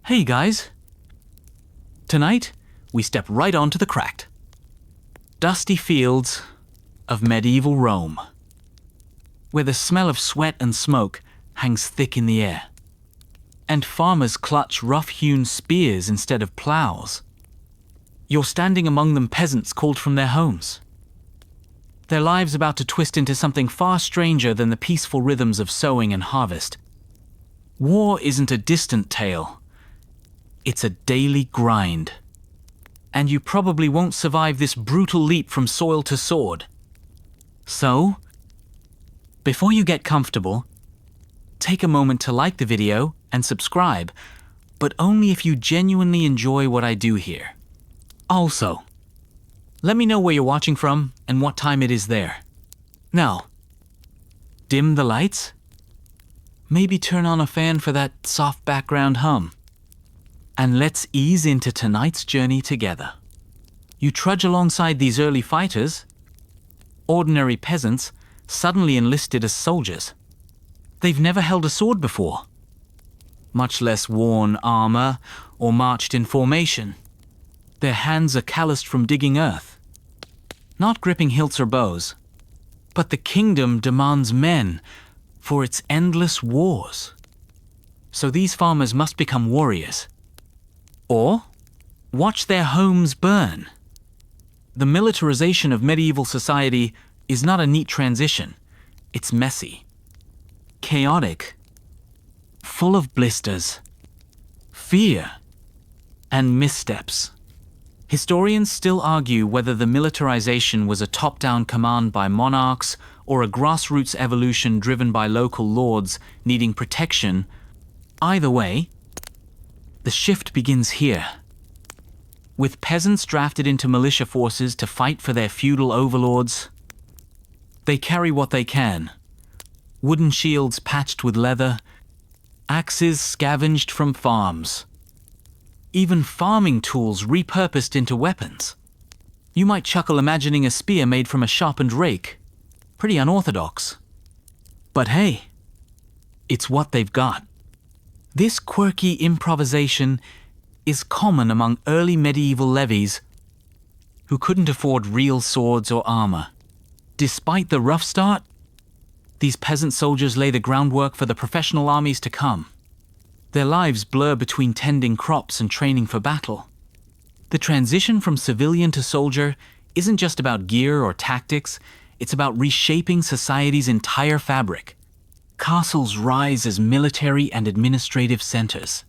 Hey guys! Tonight, we step right onto the cracked, dusty fields of medieval Rome, where the smell of sweat and smoke hangs thick in the air, and farmers clutch rough-hewn spears instead of plows. You're standing among them, peasants called from their homes, their lives about to twist into something far stranger than the peaceful rhythms of sowing and harvest. War isn't a distant tale. It's a daily grind. And you probably won't survive this brutal leap from soil to sword. So, before you get comfortable, take a moment to like the video and subscribe, but only if you genuinely enjoy what I do here. Also, let me know where you're watching from and what time it is there. Now, dim the lights. Maybe turn on a fan for that soft background hum. And let's ease into tonight's journey together. You trudge alongside these early fighters, ordinary peasants suddenly enlisted as soldiers. They've never held a sword before, much less worn armor or marched in formation. Their hands are calloused from digging earth, not gripping hilts or bows. But the kingdom demands men for its endless wars. So these farmers must become warriors, or watch their homes burn. The militarization of medieval society is not a neat transition. It's messy, chaotic, full of blisters, fear, and missteps. Historians still argue whether the militarization was a top-down command by monarchs or a grassroots evolution driven by local lords needing protection. Either way, the shift begins here, with peasants drafted into militia forces to fight for their feudal overlords. They carry what they can: wooden shields patched with leather, axes scavenged from farms, even farming tools repurposed into weapons. You might chuckle imagining a spear made from a sharpened rake. Pretty unorthodox. But hey, it's what they've got. This quirky improvisation is common among early medieval levies who couldn't afford real swords or armor. Despite the rough start, these peasant soldiers lay the groundwork for the professional armies to come. Their lives blur between tending crops and training for battle. The transition from civilian to soldier isn't just about gear or tactics, it's about reshaping society's entire fabric. Castles rise as military and administrative centers.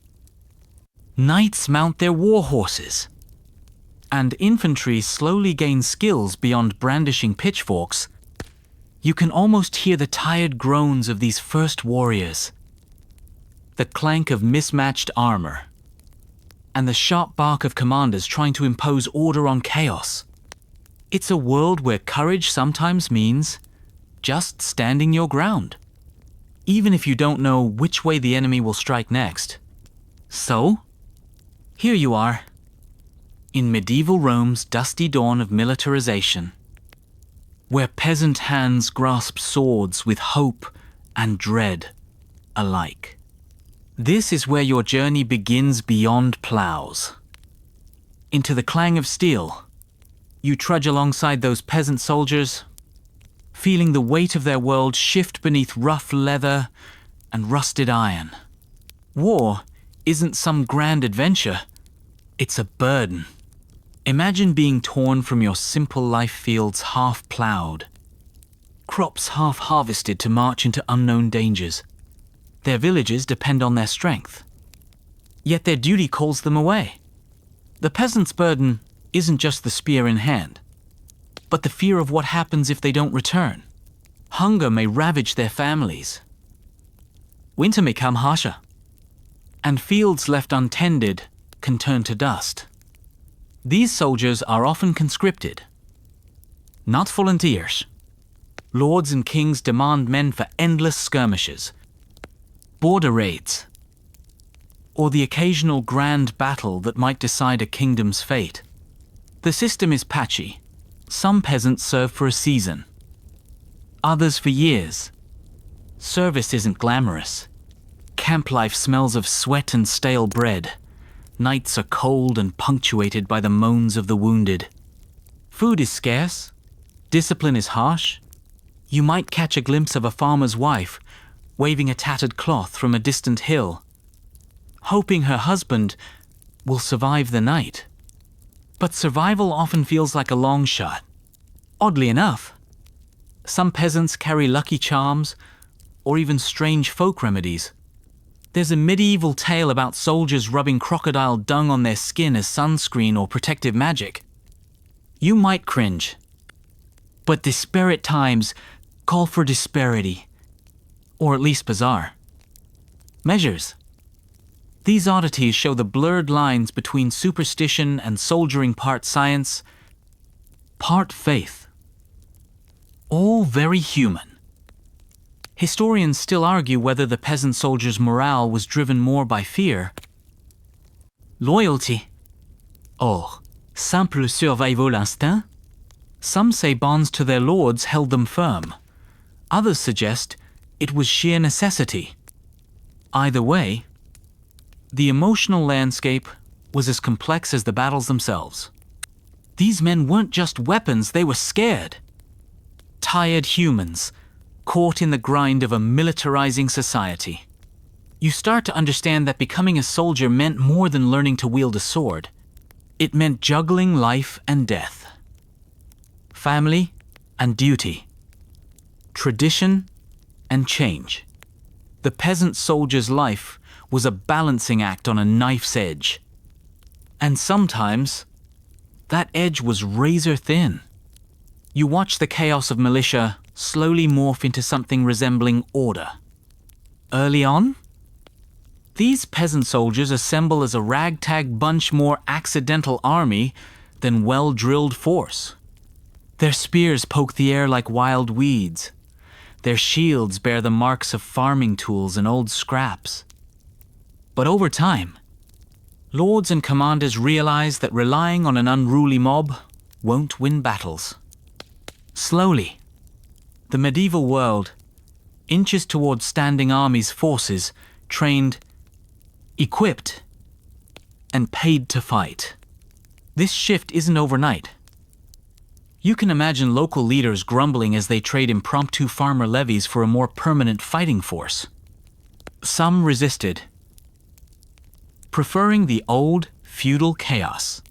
Knights mount their war horses, and infantry slowly gain skills beyond brandishing pitchforks. You can almost hear the tired groans of these first warriors, the clank of mismatched armor, and the sharp bark of commanders trying to impose order on chaos. It's a world where courage sometimes means just standing your ground, even if you don't know which way the enemy will strike next. So, here you are, in medieval Rome's dusty dawn of militarization, where peasant hands grasp swords with hope and dread alike. This is where your journey begins beyond plows. Into the clang of steel, you trudge alongside those peasant soldiers, feeling the weight of their world shift beneath rough leather and rusted iron. War isn't some grand adventure, it's a burden. Imagine being torn from your simple life fields half-plowed, crops half-harvested to march into unknown dangers. Their villages depend on their strength, yet their duty calls them away. The peasant's burden isn't just the spear in hand, but the fear of what happens if they don't return. Hunger may ravage their families. Winter may come harsher, and fields left untended can turn to dust. These soldiers are often conscripted, not volunteers. Lords and kings demand men for endless skirmishes, border raids, or the occasional grand battle that might decide a kingdom's fate. The system is patchy. Some peasants serve for a season, others for years. Service isn't glamorous. Camp life smells of sweat and stale bread. Nights are cold and punctuated by the moans of the wounded. Food is scarce. Discipline is harsh. You might catch a glimpse of a farmer's wife waving a tattered cloth from a distant hill, hoping her husband will survive the night. But survival often feels like a long shot. Oddly enough, some peasants carry lucky charms or even strange folk remedies. There's a medieval tale about soldiers rubbing crocodile dung on their skin as sunscreen or protective magic. You might cringe, but disparate times call for disparity, or at least bizarre measures. These oddities show the blurred lines between superstition and soldiering, part science, part faith. All very human. Historians still argue whether the peasant soldiers' morale was driven more by fear, loyalty, or simple survival instinct. Some say bonds to their lords held them firm. Others suggest it was sheer necessity. Either way, the emotional landscape was as complex as the battles themselves. These men weren't just weapons, they were scared. Tired humans, caught in the grind of a militarizing society. You start to understand that becoming a soldier meant more than learning to wield a sword. It meant juggling life and death, family and duty, tradition and change. The peasant soldier's life was a balancing act on a knife's edge. And sometimes, that edge was razor thin. You watch the chaos of militia slowly morph into something resembling order. Early on, these peasant soldiers assemble as a ragtag bunch more accidental army than well-drilled force. Their spears poke the air like wild weeds. Their shields bear the marks of farming tools and old scraps. But over time, lords and commanders realize that relying on an unruly mob won't win battles. Slowly, the medieval world inches towards standing armies, forces trained, equipped, and paid to fight. This shift isn't overnight. You can imagine local leaders grumbling as they trade impromptu farmer levies for a more permanent fighting force. Some resisted, preferring the old feudal chaos,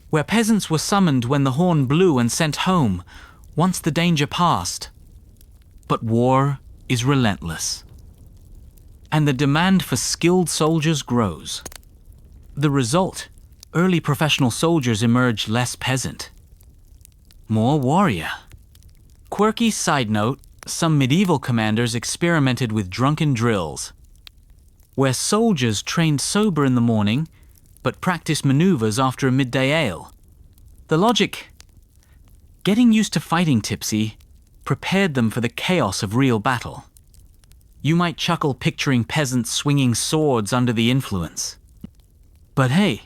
where peasants were summoned when the horn blew and sent home once the danger passed. But war is relentless, and the demand for skilled soldiers grows. The result, early professional soldiers emerge less peasant, more warrior. Quirky side note, some medieval commanders experimented with drunken drills, where soldiers trained sober in the morning but practiced maneuvers after a midday ale. The logic: getting used to fighting tipsy prepared them for the chaos of real battle. You might chuckle picturing peasants swinging swords under the influence. But hey,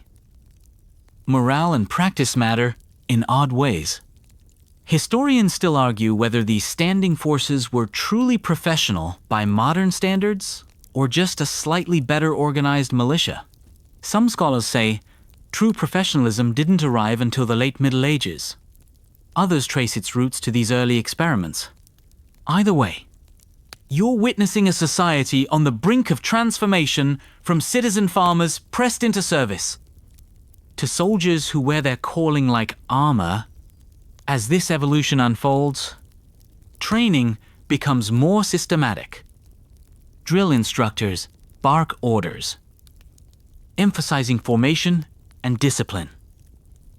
morale and practice matter in odd ways. Historians still argue whether these standing forces were truly professional by modern standards or just a slightly better organized militia. Some scholars say true professionalism didn't arrive until the late Middle Ages. Others trace its roots to these early experiments. Either way, you're witnessing a society on the brink of transformation from citizen farmers pressed into service to soldiers who wear their calling like armor. As this evolution unfolds, training becomes more systematic. Drill instructors bark orders, emphasizing formation and discipline.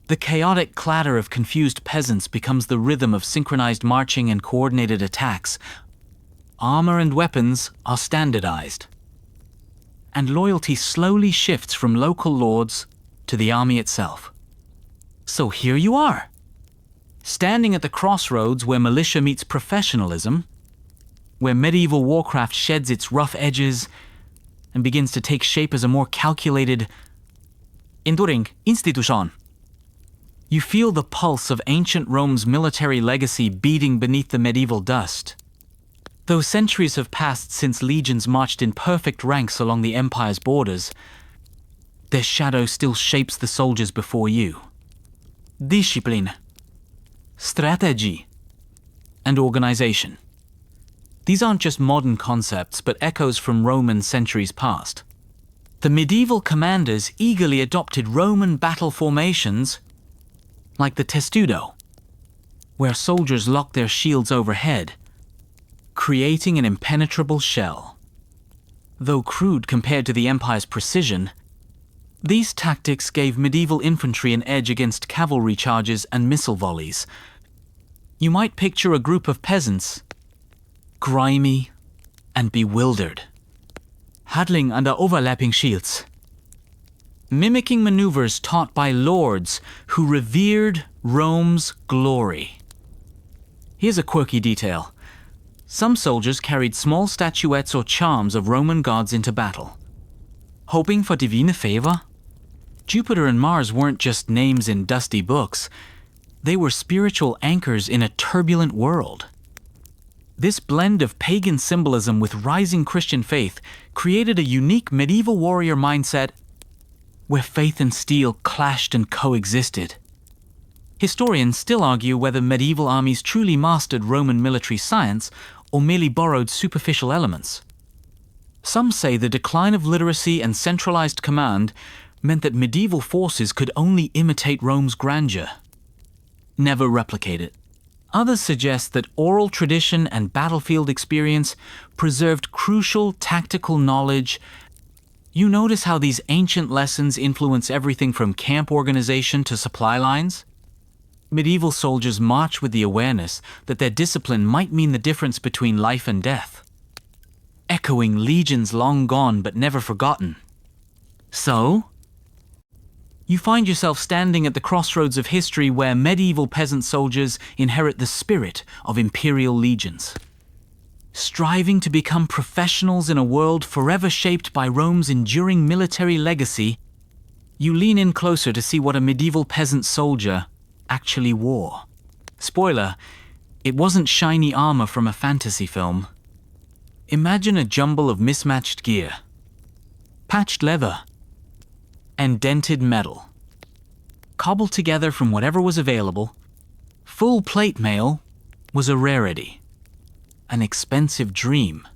The chaotic clatter of confused peasants becomes the rhythm of synchronized marching and coordinated attacks. Armor and weapons are standardized, and loyalty slowly shifts from local lords to the army itself. So here you are, standing at the crossroads where militia meets professionalism, where medieval warcraft sheds its rough edges and begins to take shape as a more calculated, enduring institution. You feel the pulse of ancient Rome's military legacy beating beneath the medieval dust. Though centuries have passed since legions marched in perfect ranks along the empire's borders, their shadow still shapes the soldiers before you. Discipline, strategy, and organization. These aren't just modern concepts, but echoes from Roman centuries past. The medieval commanders eagerly adopted Roman battle formations like the testudo, where soldiers locked their shields overhead, creating an impenetrable shell. Though crude compared to the empire's precision, these tactics gave medieval infantry an edge against cavalry charges and missile volleys. You might picture a group of peasants, grimy and bewildered, huddling under overlapping shields, mimicking maneuvers taught by lords who revered Rome's glory. Here's a quirky detail. Some soldiers carried small statuettes or charms of Roman gods into battle, hoping for divine favor. Jupiter and Mars weren't just names in dusty books. They were spiritual anchors in a turbulent world. This blend of pagan symbolism with rising Christian faith created a unique medieval warrior mindset where faith and steel clashed and coexisted. Historians still argue whether medieval armies truly mastered Roman military science or merely borrowed superficial elements. Some say the decline of literacy and centralized command meant that medieval forces could only imitate Rome's grandeur, never replicate it. Others suggest that oral tradition and battlefield experience preserved crucial tactical knowledge. You notice how these ancient lessons influence everything from camp organization to supply lines? Medieval soldiers march with the awareness that their discipline might mean the difference between life and death, echoing legions long gone but never forgotten. So, you find yourself standing at the crossroads of history where medieval peasant soldiers inherit the spirit of imperial legions. Striving to become professionals in a world forever shaped by Rome's enduring military legacy, you lean in closer to see what a medieval peasant soldier actually wore. Spoiler, it wasn't shiny armor from a fantasy film. Imagine a jumble of mismatched gear, patched leather, and dented metal, cobbled together from whatever was available. Full plate mail was a rarity, an expensive dream,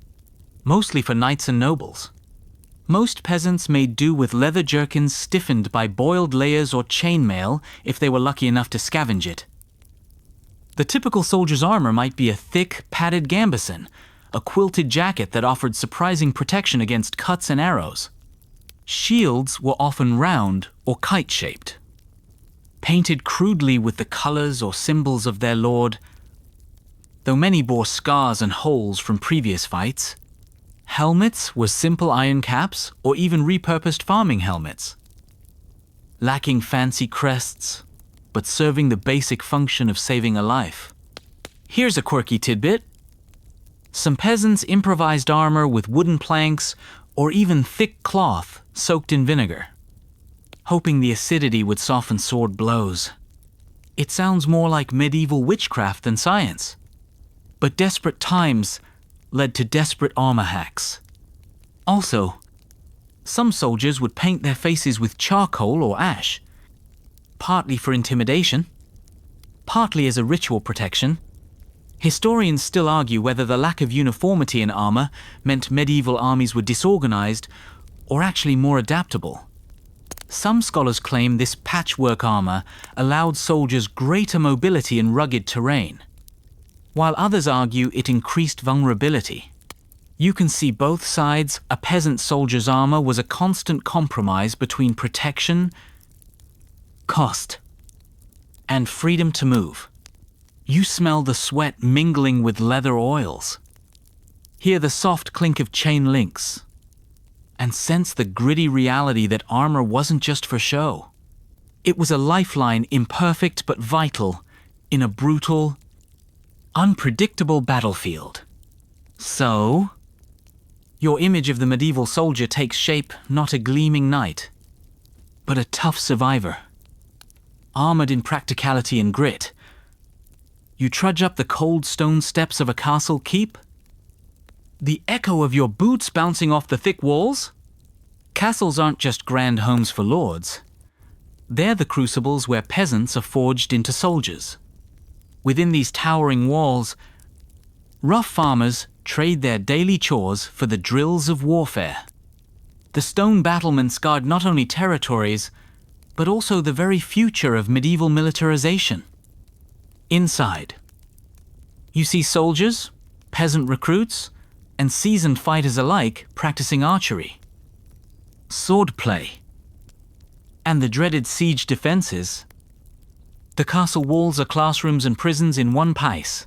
mostly for knights and nobles. Most peasants made do with leather jerkins stiffened by boiled layers or chainmail if they were lucky enough to scavenge it. The typical soldier's armor might be a thick, padded gambeson, a quilted jacket that offered surprising protection against cuts and arrows. Shields were often round or kite-shaped, painted crudely with the colors or symbols of their lord. Though many bore scars and holes from previous fights, helmets were simple iron caps or even repurposed farming helmets, lacking fancy crests, but serving the basic function of saving a life. Here's a quirky tidbit. Some peasants improvised armor with wooden planks or even thick cloth soaked in vinegar, hoping the acidity would soften sword blows. It sounds more like medieval witchcraft than science. But desperate times led to desperate armor hacks. Also, some soldiers would paint their faces with charcoal or ash, partly for intimidation, partly as a ritual protection. Historians still argue whether the lack of uniformity in armor meant medieval armies were disorganized or actually more adaptable. Some scholars claim this patchwork armor allowed soldiers greater mobility in rugged terrain, while others argue it increased vulnerability. You can see both sides. A peasant soldier's armor was a constant compromise between protection, cost, and freedom to move. You smell the sweat mingling with leather oils, hear the soft clink of chain links, and sense the gritty reality that armor wasn't just for show. It was a lifeline, imperfect but vital, in a brutal, unpredictable battlefield. So, your image of the medieval soldier takes shape not a gleaming knight, but a tough survivor, armored in practicality and grit. You trudge up the cold stone steps of a castle keep, the echo of your boots bouncing off the thick walls, Castles aren't just grand homes for lords. They're the crucibles where peasants are forged into soldiers. Within these towering walls, rough farmers trade their daily chores for the drills of warfare. The stone battlements guard not only territories, but also the very future of medieval militarization. Inside, you see soldiers, peasant recruits, and seasoned fighters alike practicing archery, swordplay, and the dreaded siege defenses. The castle walls are classrooms and prisons in one piece.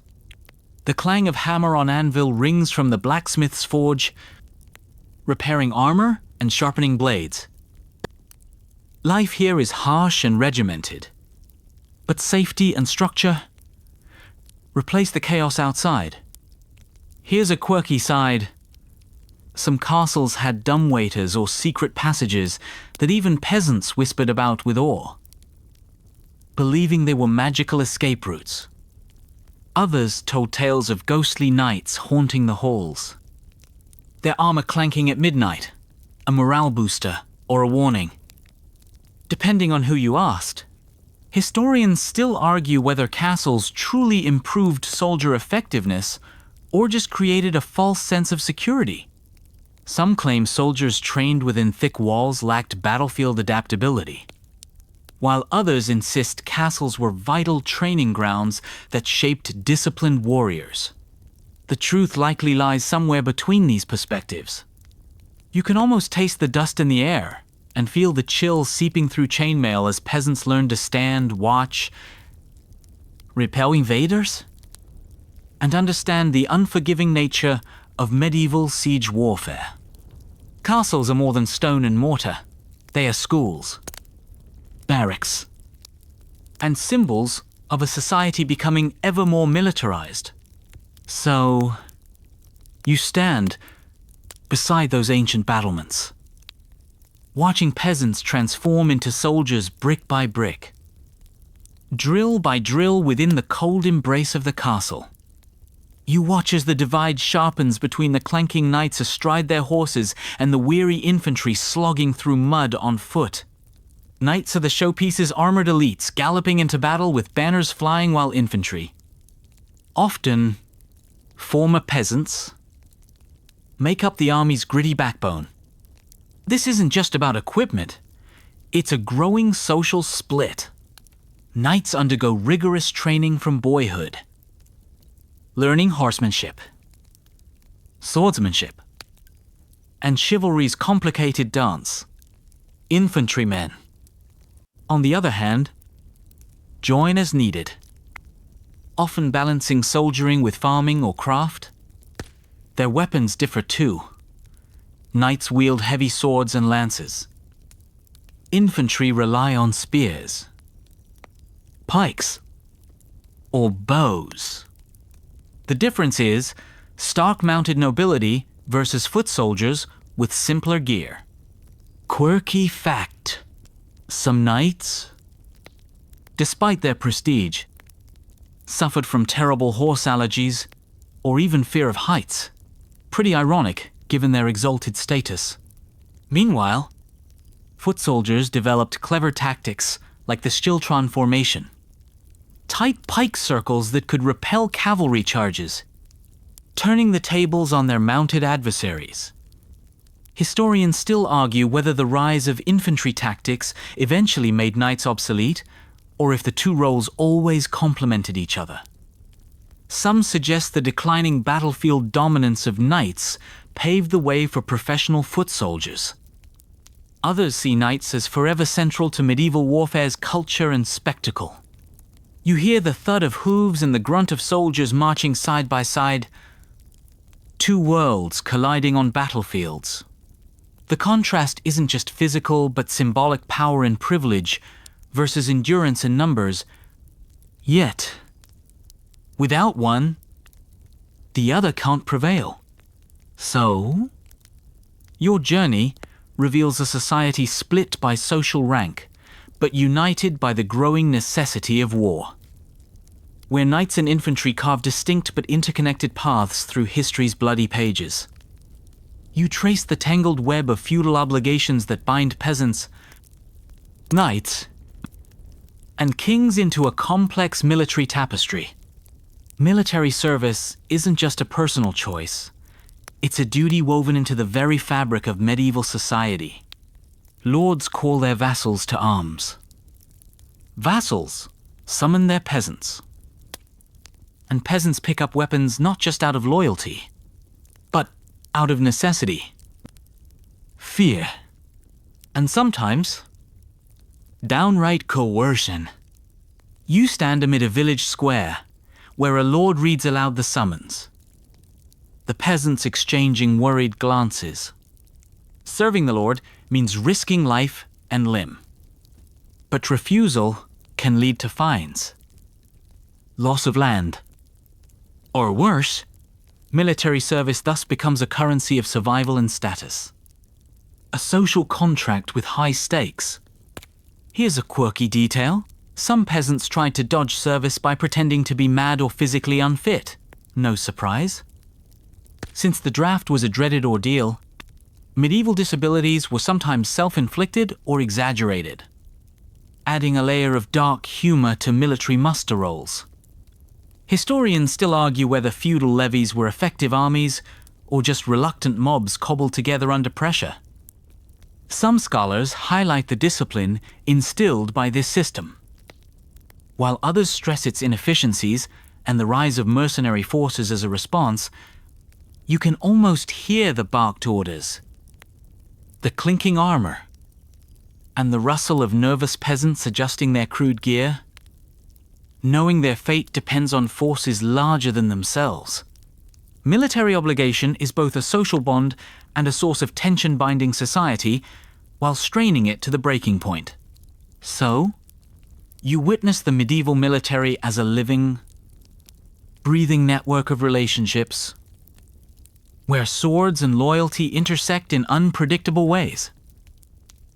The clang of hammer on anvil rings from the blacksmith's forge, repairing armor and sharpening blades. Life here is harsh and regimented, but safety and structure replace the chaos outside. Here's a quirky side. Some castles had dumbwaiters or secret passages that even peasants whispered about with awe, believing they were magical escape routes. Others told tales of ghostly knights haunting the halls, their armor clanking at midnight, a morale booster or a warning. Depending on who you asked, historians still argue whether castles truly improved soldier effectiveness or just created a false sense of security. Some claim soldiers trained within thick walls lacked battlefield adaptability, while others insist castles were vital training grounds that shaped disciplined warriors. The truth likely lies somewhere between these perspectives. You can almost taste the dust in the air and feel the chill seeping through chainmail as peasants learn to stand, watch, repel invaders, and understand the unforgiving nature of medieval siege warfare. Castles are more than stone and mortar. They are schools, barracks, and symbols of a society becoming ever more militarized. So, you stand beside those ancient battlements, watching peasants transform into soldiers brick by brick, drill by drill within the cold embrace of the castle. You watch as the divide sharpens between the clanking knights astride their horses and the weary infantry slogging through mud on foot. Knights are the showpiece's armored elites, galloping into battle with banners flying while infantry, often former peasants, make up the army's gritty backbone. This isn't just about equipment. It's a growing social split. Knights undergo rigorous training from boyhood, learning horsemanship, swordsmanship, and chivalry's complicated dance. Infantrymen, on the other hand, join as needed, often balancing soldiering with farming or craft. Their weapons differ too. Knights wield heavy swords and lances. Infantry rely on spears, pikes, or bows. The difference is stock-mounted nobility versus foot soldiers with simpler gear. Quirky fact: some knights, despite their prestige, suffered from terrible horse allergies or even fear of heights. Pretty ironic, given their exalted status. Meanwhile, foot soldiers developed clever tactics like the Stiltron formation, tight pike circles that could repel cavalry charges, turning the tables on their mounted adversaries. Historians still argue whether the rise of infantry tactics eventually made knights obsolete, or if the two roles always complemented each other. Some suggest the declining battlefield dominance of knights paved the way for professional foot soldiers. Others see knights as forever central to medieval warfare's culture and spectacle. You hear the thud of hooves and the grunt of soldiers marching side by side, two worlds colliding on battlefields. The contrast isn't just physical but symbolic power and privilege versus endurance and numbers. Yet, without one, the other can't prevail. So, your journey reveals a society split by social rank, but united by the growing necessity of war, where knights and infantry carve distinct but interconnected paths through history's bloody pages. You trace the tangled web of feudal obligations that bind peasants, knights, and kings into a complex military tapestry. Military service isn't just a personal choice. It's a duty woven into the very fabric of medieval society. Lords call their vassals to arms. Vassals summon their peasants. And peasants pick up weapons not just out of loyalty, but out of necessity, fear, and sometimes downright coercion. You stand amid a village square where a lord reads aloud the summons, the peasants exchanging worried glances. Serving the lord means risking life and limb. But refusal can lead to fines, loss of land, or worse, military service thus becomes a currency of survival and status. A social contract with high stakes. Here's a quirky detail. Some peasants tried to dodge service by pretending to be mad or physically unfit. No surprise. Since the draft was a dreaded ordeal, medieval disabilities were sometimes self-inflicted or exaggerated, adding a layer of dark humor to military muster rolls. Historians still argue whether feudal levies were effective armies or just reluctant mobs cobbled together under pressure. Some scholars highlight the discipline instilled by this system, while others stress its inefficiencies and the rise of mercenary forces as a response. You can almost hear the barked orders, the clinking armor, and the rustle of nervous peasants adjusting their crude gear, knowing their fate depends on forces larger than themselves. Military obligation is both a social bond and a source of tension binding society while straining it to the breaking point. So, you witness the medieval military as a living, breathing network of relationships, where swords and loyalty intersect in unpredictable ways.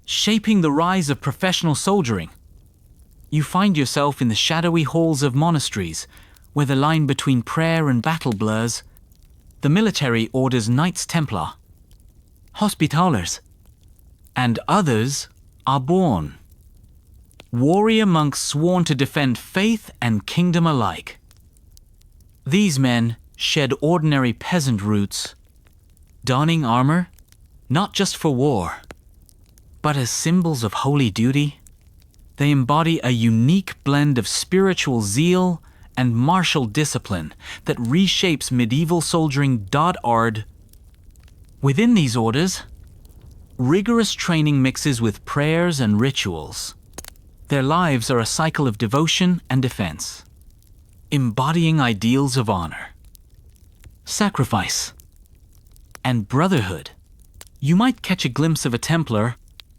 Shaping the rise of professional soldiering, you find yourself in the shadowy halls of monasteries, where the line between prayer and battle blurs. The military orders Knights Templar, Hospitallers, and others are born. Warrior monks sworn to defend faith and kingdom alike. These men shed ordinary peasant roots, donning armor not just for war, but as symbols of holy duty. They embody a unique blend of spiritual zeal and martial discipline that reshapes medieval soldiering. Within these orders, rigorous training mixes with prayers and rituals. Their lives are a cycle of devotion and defense, embodying ideals of honor, sacrifice, and brotherhood. You might catch a glimpse of a Templar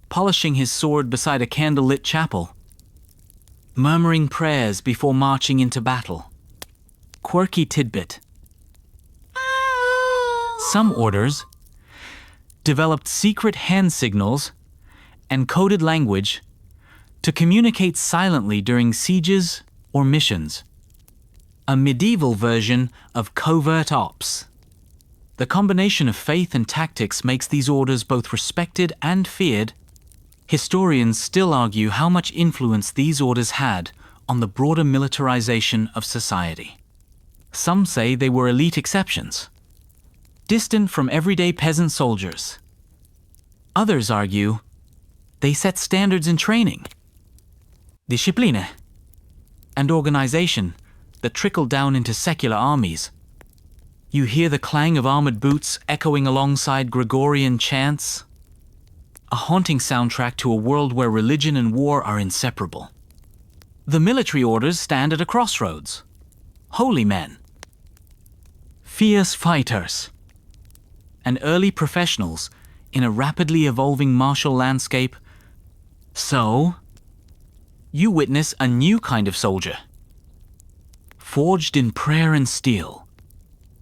polishing his sword beside a candlelit chapel, murmuring prayers before marching into battle. Quirky tidbit. Some orders developed secret hand signals and coded language to communicate silently during sieges or missions. A medieval version of covert ops. The combination of faith and tactics makes these orders both respected and feared. Historians still argue how much influence these orders had on the broader militarization of society. Some say they were elite exceptions, distant from everyday peasant soldiers. Others argue they set standards in training, discipline, and organization that trickled down into secular armies. You hear the clang of armored boots echoing alongside Gregorian chants, a haunting soundtrack to a world where religion and war are inseparable. The military orders stand at a crossroads. Holy men, fierce fighters, and early professionals in a rapidly evolving martial landscape. So, you witness a new kind of soldier, forged in prayer and steel,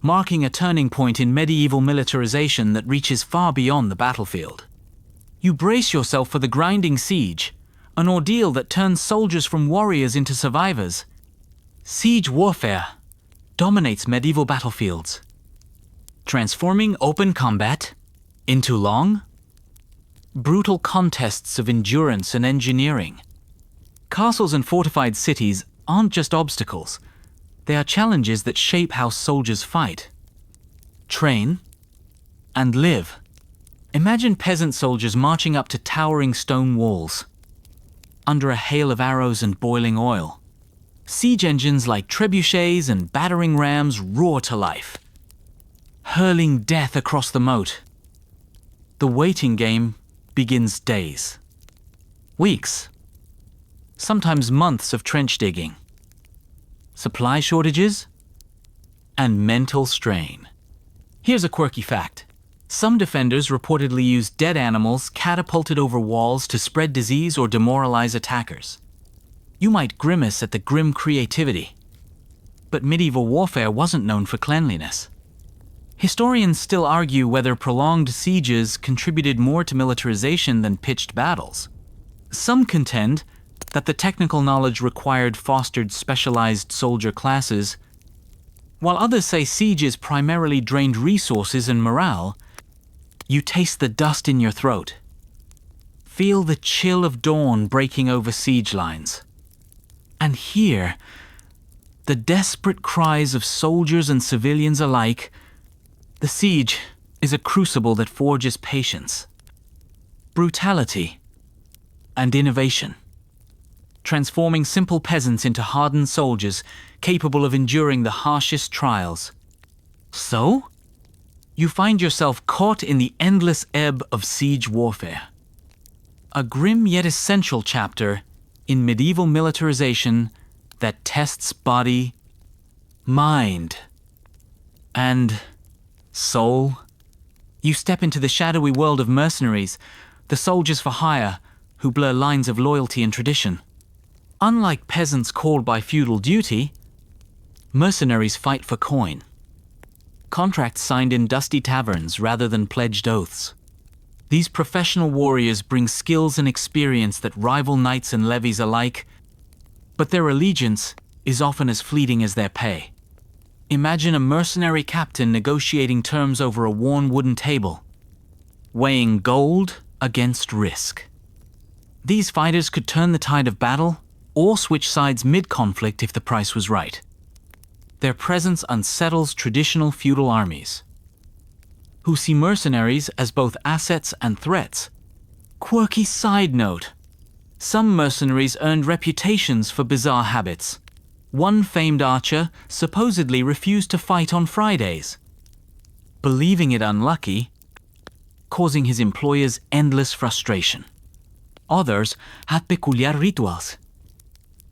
marking a turning point in medieval militarization that reaches far beyond the battlefield. You brace yourself for the grinding siege, an ordeal that turns soldiers from warriors into survivors. Siege warfare dominates medieval battlefields, transforming open combat Into long, brutal contests of endurance and engineering. Castles and fortified cities aren't just obstacles. They are challenges that shape how soldiers fight, train, and live. Imagine peasant soldiers marching up to towering stone walls, under a hail of arrows and boiling oil. Siege engines like trebuchets and battering rams roar to life, hurling death across the moat. The waiting game begins days, weeks, sometimes months of trench digging, supply shortages, and mental strain. Here's a quirky fact. Some defenders reportedly use dead animals catapulted over walls to spread disease or demoralize attackers. You might grimace at the grim creativity, but medieval warfare wasn't known for cleanliness. Historians still argue whether prolonged sieges contributed more to militarization than pitched battles. Some contend that the technical knowledge required fostered specialized soldier classes, while others say sieges primarily drained resources and morale. You taste the dust in your throat. Feel the chill of dawn breaking over siege lines. And hear the desperate cries of soldiers and civilians alike. The siege is a crucible that forges patience, brutality, and innovation, transforming simple peasants into hardened soldiers capable of enduring the harshest trials. So, you find yourself caught in the endless ebb of siege warfare. A grim yet essential chapter in medieval militarization that tests body, mind, and soul. You step into the shadowy world of mercenaries, the soldiers for hire who blur lines of loyalty and tradition. Unlike peasants called by feudal duty, mercenaries fight for coin. Contracts signed in dusty taverns rather than pledged oaths. These professional warriors bring skills and experience that rival knights and levies alike, but their allegiance is often as fleeting as their pay. Imagine a mercenary captain negotiating terms over a worn wooden table, weighing gold against risk. These fighters could turn the tide of battle or switch sides mid-conflict if the price was right. Their presence unsettles traditional feudal armies, who see mercenaries as both assets and threats. Quirky side note: some mercenaries earned reputations for bizarre habits. One famed archer supposedly refused to fight on Fridays, believing it unlucky, causing his employers endless frustration. Others had peculiar rituals,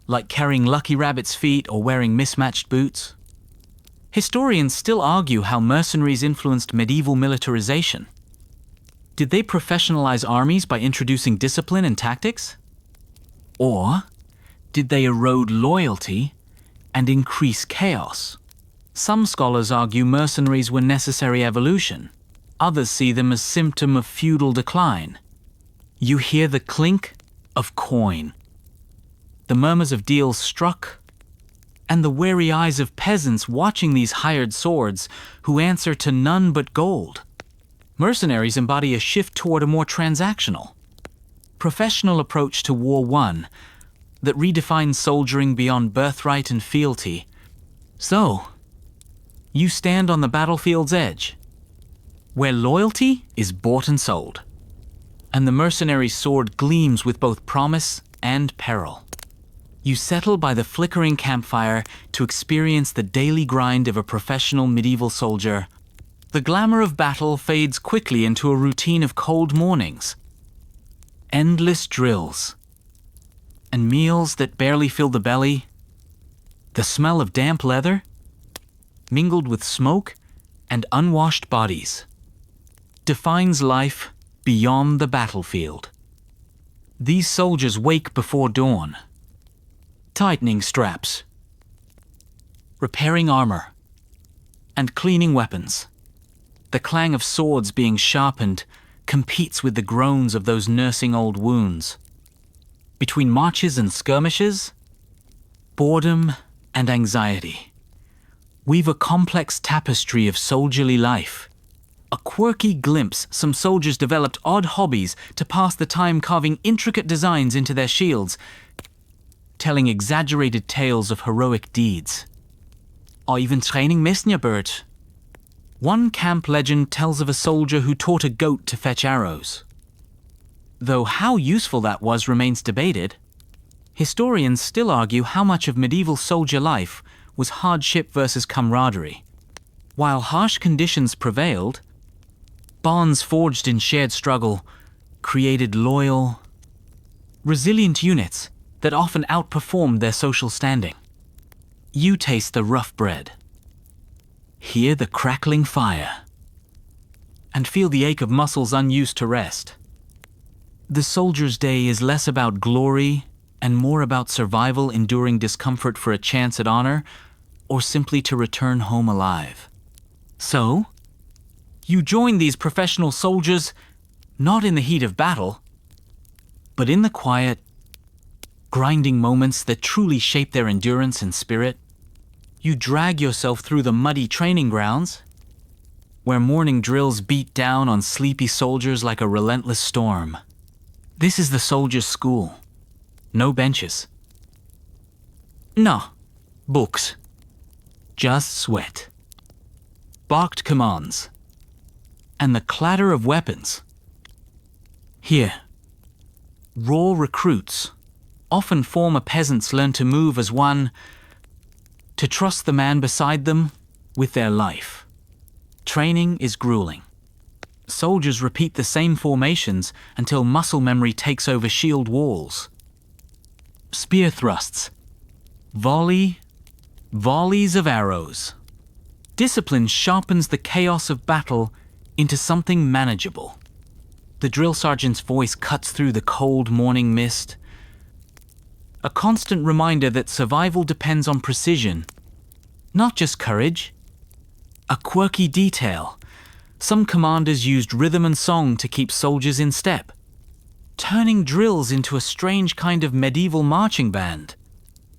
like carrying lucky rabbit's feet or wearing mismatched boots. Historians still argue how mercenaries influenced medieval militarization. Did they professionalize armies by introducing discipline and tactics? Or did they erode loyalty and increase chaos? Some scholars argue mercenaries were necessary evolution. Others see them as symptom of feudal decline. You hear the clink of coin, the murmurs of deals struck, and the wary eyes of peasants watching these hired swords who answer to none but gold. Mercenaries embody a shift toward a more transactional, professional approach to War I that redefines soldiering beyond birthright and fealty. So, you stand on the battlefield's edge, where loyalty is bought and sold, and the mercenary's sword gleams with both promise and peril. You settle by the flickering campfire to experience the daily grind of a professional medieval soldier. The glamour of battle fades quickly into a routine of cold mornings, endless drills, and meals that barely fill the belly. The smell of damp leather, mingled with smoke and unwashed bodies, defines life beyond the battlefield. These soldiers wake before dawn, tightening straps, repairing armor, and cleaning weapons. The clang of swords being sharpened competes with the groans of those nursing old wounds. Between marches and skirmishes, boredom and anxiety weave a complex tapestry of soldierly life. A quirky glimpse, some soldiers developed odd hobbies to pass the time carving intricate designs into their shields, telling exaggerated tales of heroic deeds. Or even training messengerbird. One camp legend tells of a soldier who taught a goat to fetch arrows. Though how useful that was remains debated, historians still argue how much of medieval soldier life was hardship versus camaraderie. While harsh conditions prevailed, bonds forged in shared struggle created loyal, resilient units that often outperformed their social standing. You taste the rough bread, hear the crackling fire, and feel the ache of muscles unused to rest. The soldier's day is less about glory and more about survival, enduring discomfort for a chance at honor, or simply to return home alive. So, you join these professional soldiers not in the heat of battle, but in the quiet, grinding moments that truly shape their endurance and spirit. You drag yourself through the muddy training grounds, where morning drills beat down on sleepy soldiers like a relentless storm. This is the soldier's school. No benches. No books. Just sweat. Barked commands. And the clatter of weapons. Here, raw recruits often former peasants learn to move as one, to trust the man beside them with their life. Training is grueling. Soldiers repeat the same formations until muscle memory takes over shield walls. Spear thrusts. Volleys of arrows. Discipline sharpens the chaos of battle into something manageable. The drill sergeant's voice cuts through the cold morning mist. A constant reminder that survival depends on precision, not just courage. A quirky detail. Some commanders used rhythm and song to keep soldiers in step, turning drills into a strange kind of medieval marching band.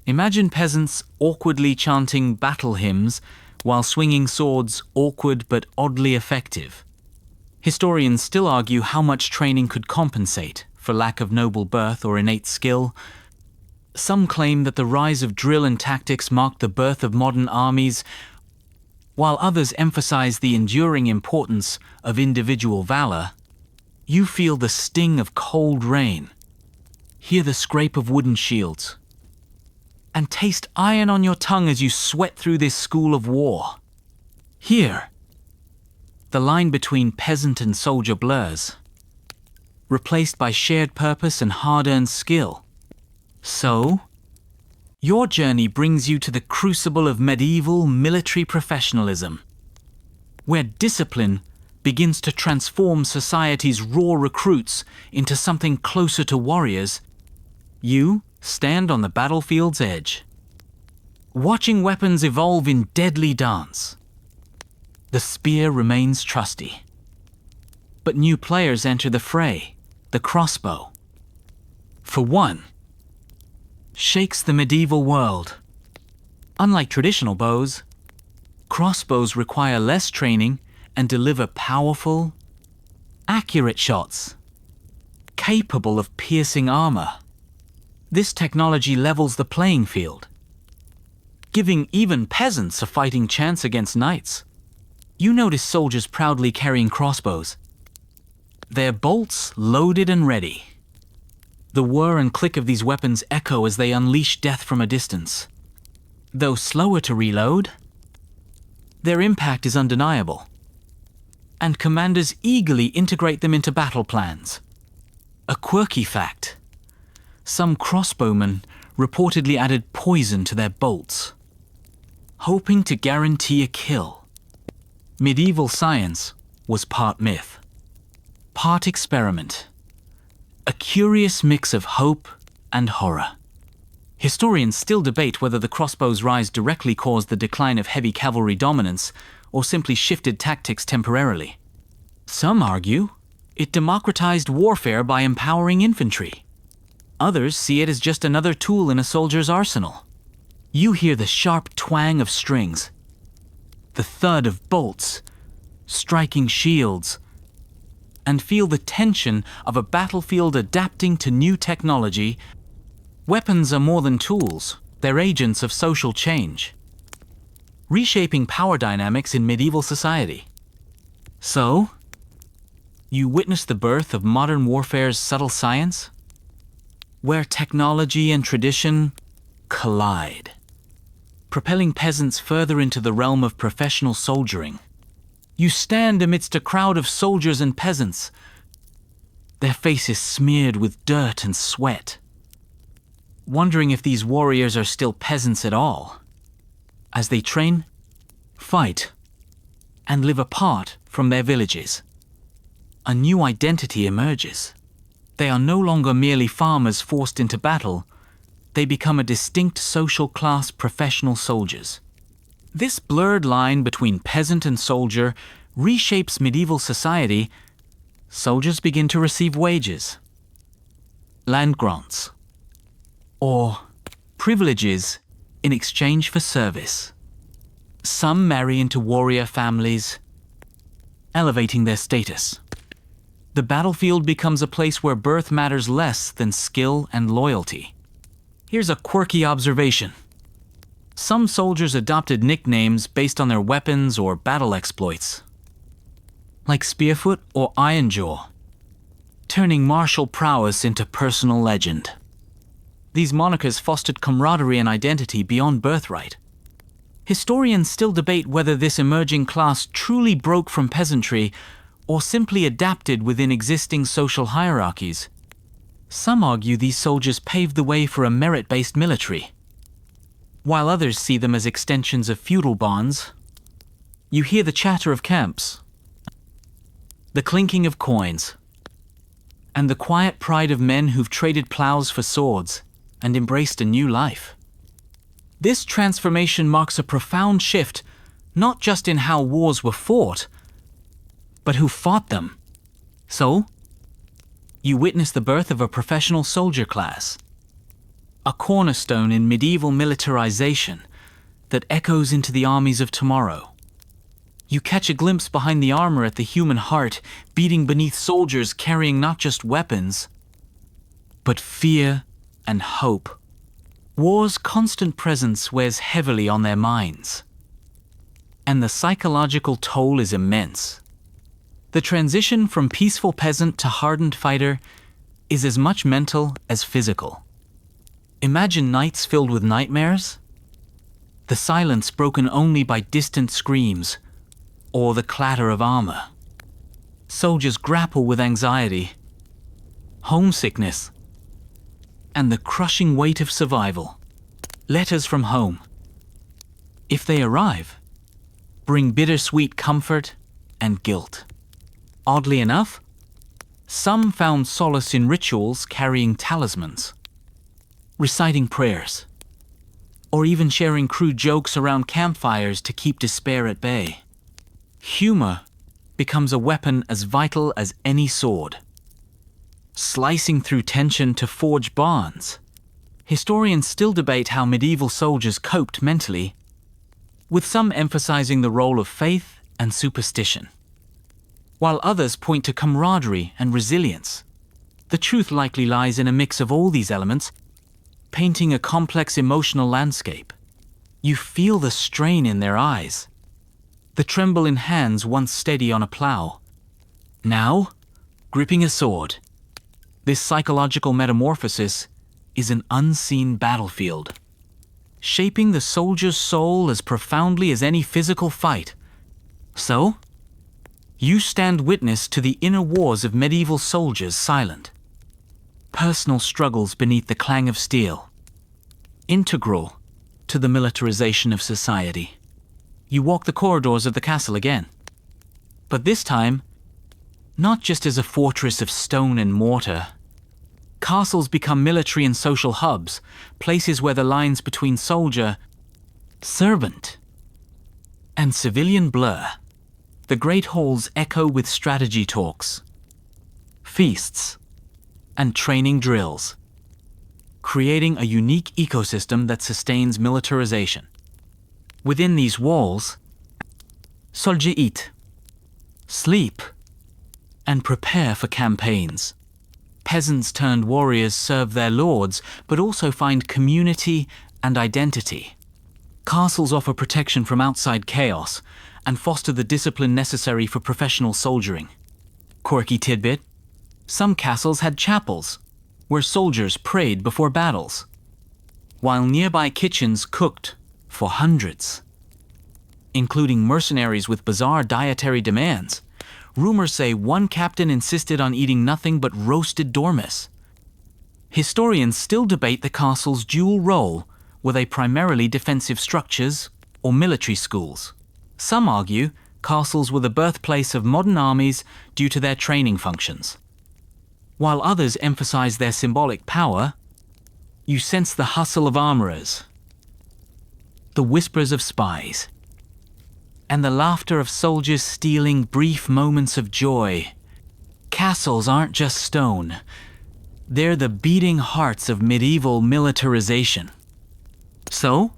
Imagine peasants awkwardly chanting battle hymns while swinging swords, awkward but oddly effective. Historians still argue how much training could compensate for lack of noble birth or innate skill. Some claim that the rise of drill and tactics marked the birth of modern armies, while others emphasize the enduring importance of individual valor. You feel the sting of cold rain, hear the scrape of wooden shields, and taste iron on your tongue as you sweat through this school of war. Here, the line between peasant and soldier blurs, replaced by shared purpose and hard-earned skill. So, your journey brings you to the crucible of medieval military professionalism, where discipline begins to transform society's raw recruits into something closer to warriors. You stand on the battlefield's edge, watching weapons evolve in deadly dance. The spear remains trusty, but new players enter the fray. The crossbow, for one, shakes the medieval world. Unlike traditional bows, crossbows require less training and deliver powerful, accurate shots, capable of piercing armor. This technology levels the playing field, giving even peasants a fighting chance against knights. You notice soldiers proudly carrying crossbows, their bolts loaded and ready. The whir and click of these weapons echo as they unleash death from a distance. Though slower to reload, their impact is undeniable, and commanders eagerly integrate them into battle plans. A quirky fact: some crossbowmen reportedly added poison to their bolts, hoping to guarantee a kill. Medieval science was part myth, part experiment. A curious mix of hope and horror. Historians still debate whether the crossbow's rise directly caused the decline of heavy cavalry dominance or simply shifted tactics temporarily. Some argue it democratized warfare by empowering infantry. Others see it as just another tool in a soldier's arsenal. You hear the sharp twang of strings, the thud of bolts, striking shields, and feel the tension of a battlefield adapting to new technology. Weapons are more than tools, they're agents of social change, reshaping power dynamics in medieval society. So, you witness the birth of modern warfare's subtle science, where technology and tradition collide, propelling peasants further into the realm of professional soldiering. You stand amidst a crowd of soldiers and peasants, their faces smeared with dirt and sweat, wondering if these warriors are still peasants at all, as they train, fight, and live apart from their villages. A new identity emerges. They are no longer merely farmers forced into battle, they become a distinct social class, professional soldiers. This blurred line between peasant and soldier reshapes medieval society. Soldiers begin to receive wages, land grants, or privileges in exchange for service. Some marry into warrior families, elevating their status. The battlefield becomes a place where birth matters less than skill and loyalty. Here's a quirky observation. Some soldiers adopted nicknames based on their weapons or battle exploits, like Spearfoot or Ironjaw, turning martial prowess into personal legend. These monikers fostered camaraderie and identity beyond birthright. Historians still debate whether this emerging class truly broke from peasantry or simply adapted within existing social hierarchies. Some argue these soldiers paved the way for a merit-based military, while others see them as extensions of feudal bonds. You hear the chatter of camps, the clinking of coins, and the quiet pride of men who've traded plows for swords and embraced a new life. This transformation marks a profound shift, not just in how wars were fought, but who fought them. So, you witness the birth of a professional soldier class, a cornerstone in medieval militarization that echoes into the armies of tomorrow. You catch a glimpse behind the armor at the human heart beating beneath soldiers carrying not just weapons, but fear and hope. War's constant presence wears heavily on their minds, and the psychological toll is immense. The transition from peaceful peasant to hardened fighter is as much mental as physical. Imagine nights filled with nightmares, the silence broken only by distant screams or the clatter of armor. Soldiers grapple with anxiety, homesickness, and the crushing weight of survival. Letters from home, if they arrive, bring bittersweet comfort and guilt. Oddly enough, some found solace in rituals carrying talismans, reciting prayers, or even sharing crude jokes around campfires to keep despair at bay. Humor becomes a weapon as vital as any sword, slicing through tension to forge bonds. Historians still debate how medieval soldiers coped mentally, with some emphasizing the role of faith and superstition, while others point to camaraderie and resilience. The truth likely lies in a mix of all these elements, painting a complex emotional landscape. You feel the strain in their eyes, the tremble in hands once steady on a plow, now gripping a sword. This psychological metamorphosis is an unseen battlefield, shaping the soldier's soul as profoundly as any physical fight. So, you stand witness to the inner wars of medieval soldiers, silent, personal struggles beneath the clang of steel, integral to the militarization of society. You walk the corridors of the castle again, but this time, not just as a fortress of stone and mortar. Castles become military and social hubs, places where the lines between soldier, servant, and civilian blur. The great halls echo with strategy talks, feasts, and training drills, creating a unique ecosystem that sustains militarization. Within these walls, soldiers eat, sleep, and prepare for campaigns. Peasants turned warriors serve their lords, but also find community and identity. Castles offer protection from outside chaos and foster the discipline necessary for professional soldiering. Quirky tidbit: some castles had chapels, where soldiers prayed before battles, while nearby kitchens cooked for hundreds, including mercenaries with bizarre dietary demands. Rumors say one captain insisted on eating nothing but roasted dormice. Historians still debate the castle's dual role. Were they primarily defensive structures or military schools? Some argue castles were the birthplace of modern armies due to their training functions. While others emphasize their symbolic power, you sense the hustle of armorers, the whispers of spies, and the laughter of soldiers stealing brief moments of joy. Castles aren't just stone. They're the beating hearts of medieval militarization. So,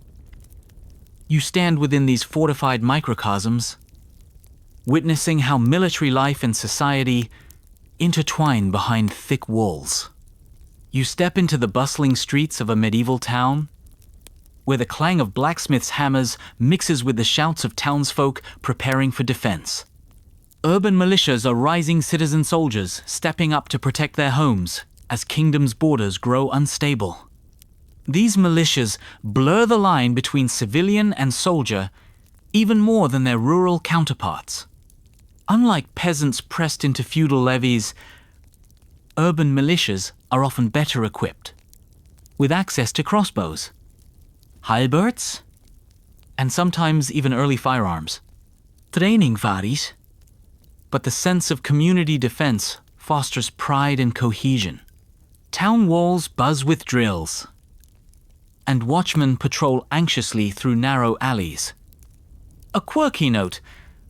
you stand within these fortified microcosms, witnessing how military life and society intertwine behind thick walls. You step into the bustling streets of a medieval town, where the clang of blacksmiths' hammers mixes with the shouts of townsfolk preparing for defense. Urban militias are rising citizen soldiers stepping up to protect their homes as kingdoms' borders grow unstable. These militias blur the line between civilian and soldier even more than their rural counterparts. Unlike peasants pressed into feudal levies, urban militias are often better equipped, with access to crossbows, halberds, and sometimes even early firearms. Training varies, but the sense of community defense fosters pride and cohesion. Town walls buzz with drills, and watchmen patrol anxiously through narrow alleys. A quirky note: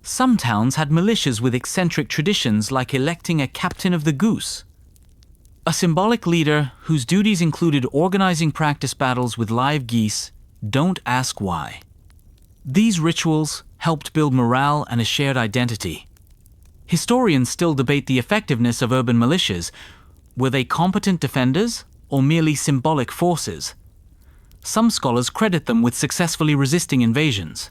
some towns had militias with eccentric traditions, like electing a captain of the goose, a symbolic leader whose duties included organizing practice battles with live geese. Don't ask why. These rituals helped build morale and a shared identity. Historians still debate the effectiveness of urban militias. Were they competent defenders or merely symbolic forces? Some scholars credit them with successfully resisting invasions,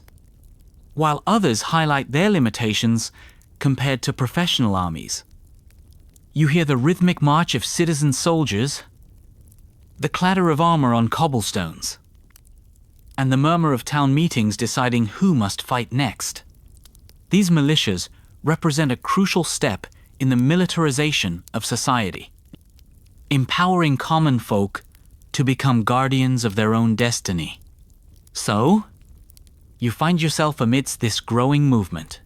while others highlight their limitations compared to professional armies. You hear the rhythmic march of citizen soldiers, the clatter of armor on cobblestones, and the murmur of town meetings deciding who must fight next. These militias represent a crucial step in the militarization of society, empowering common folk to become guardians of their own destiny. So, you find yourself amidst this growing movement,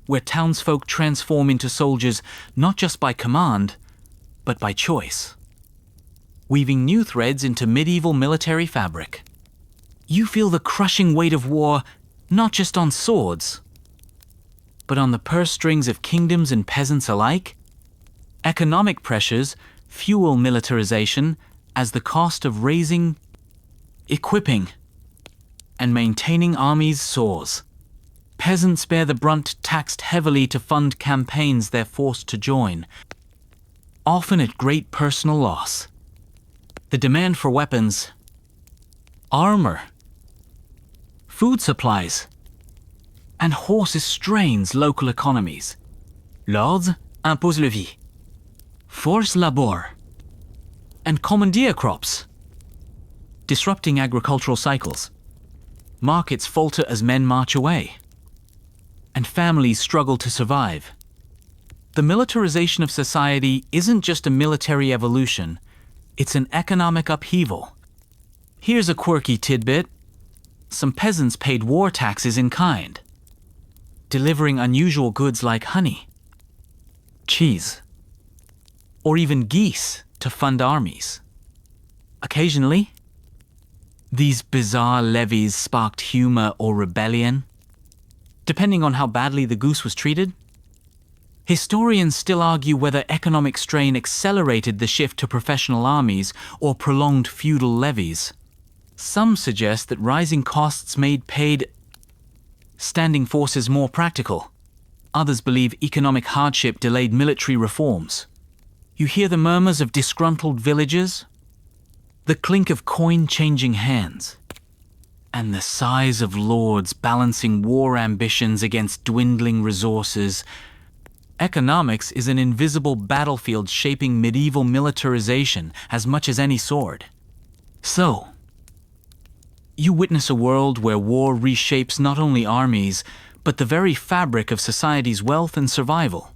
where townsfolk transform into soldiers not just by command, but by choice, weaving new threads into medieval military fabric. You feel the crushing weight of war not just on swords, but on the purse strings of kingdoms and peasants alike. Economic pressures fuel militarization as the cost of raising, equipping, and maintaining armies soars. Peasants bear the brunt, taxed heavily to fund campaigns they're forced to join, often at great personal loss. The demand for weapons, armor, food supplies, and horses strains local economies. Lords impose le vie, force labor, and commandeer crops, disrupting agricultural cycles. Markets falter as men march away, and families struggle to survive. The militarization of society isn't just a military evolution, it's an economic upheaval. Here's a quirky tidbit: some peasants paid war taxes in kind, delivering unusual goods like honey, cheese, or even geese to fund armies. Occasionally, these bizarre levies sparked humor or rebellion, depending on how badly the goose was treated. Historians still argue whether economic strain accelerated the shift to professional armies or prolonged feudal levies. Some suggest that rising costs made paid standing forces more practical. Others believe economic hardship delayed military reforms. You hear the murmurs of disgruntled villagers, the clink of coin changing hands, and the sighs of lords balancing war ambitions against dwindling resources. Economics is an invisible battlefield shaping medieval militarization as much as any sword. So, you witness a world where war reshapes not only armies, but the very fabric of society's wealth and survival.